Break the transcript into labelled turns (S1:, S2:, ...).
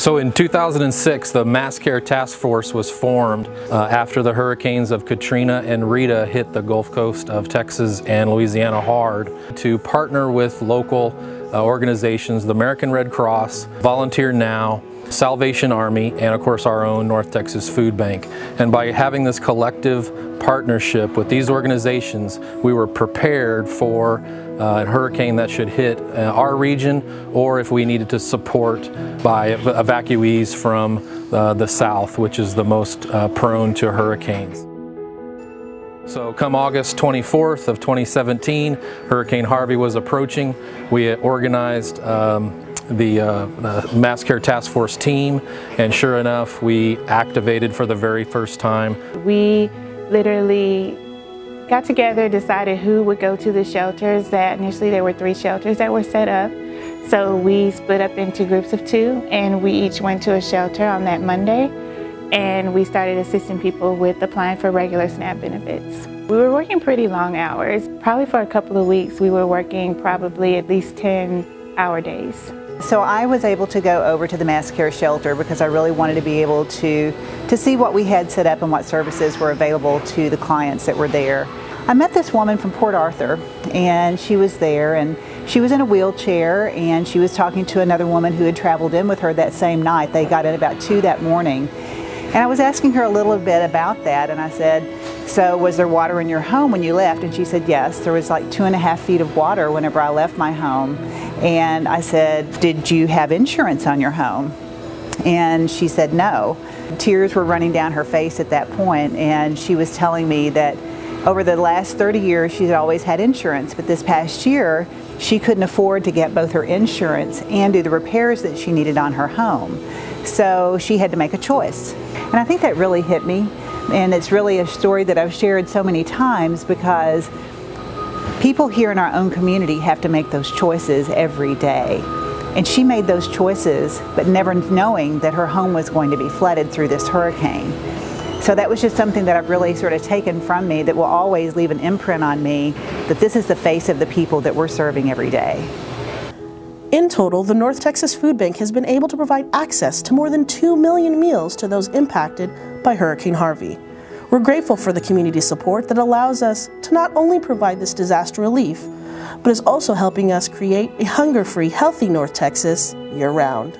S1: So in 2006, the Mass Care Task Force was formed after the hurricanes of Katrina and Rita hit the Gulf Coast of Texas and Louisiana hard, to partner with local organizations, the American Red Cross, Volunteer Now, Salvation Army, and of course our own North Texas Food Bank. And by having this collective partnership with these organizations, we were prepared for a hurricane that should hit our region, or if we needed to support by evacuees from the south, which is the most prone to hurricanes. So come August 24th of 2017, Hurricane Harvey was approaching. We organized the Mass Care Task Force team, and sure enough, we activated for the very first time.
S2: We literally got together, decided who would go to the shelters. That initially there were 3 shelters that were set up. So we split up into groups of 2, and we each went to a shelter on that Monday, and we started assisting people with applying for regular SNAP benefits. We were working pretty long hours. Probably for a couple of weeks we were working probably at least 10-hour days.
S3: So I was able to go over to the Mass Care shelter because I really wanted to be able to see what we had set up and what services were available to the clients that were there. I met this woman from Port Arthur, and she was there, and she was in a wheelchair, and she was talking to another woman who had traveled in with her that same night. They got in about 2 that morning. And I was asking her a little bit about that, and I said, so was there water in your home when you left? And she said, yes, there was like 2.5 feet of water whenever I left my home. And I said, did you have insurance on your home? And she said no. Tears were running down her face at that point, and she was telling me that over the last 30 years she's always had insurance, but this past year she couldn't afford to get both her insurance and do the repairs that she needed on her home. So she had to make a choice. And I think that really hit me, and it's really a story that I've shared so many times because people here in our own community have to make those choices every day. And she made those choices, but never knowing that her home was going to be flooded through this hurricane. So that was just something that I've really sort of taken from me that will always leave an imprint on me, that this is the face of the people that we're serving every day.
S4: In total, the North Texas Food Bank has been able to provide access to more than 2 million meals to those impacted by Hurricane Harvey. We're grateful for the community support that allows us to not only provide this disaster relief, but is also helping us create a hunger-free, healthy North Texas year-round.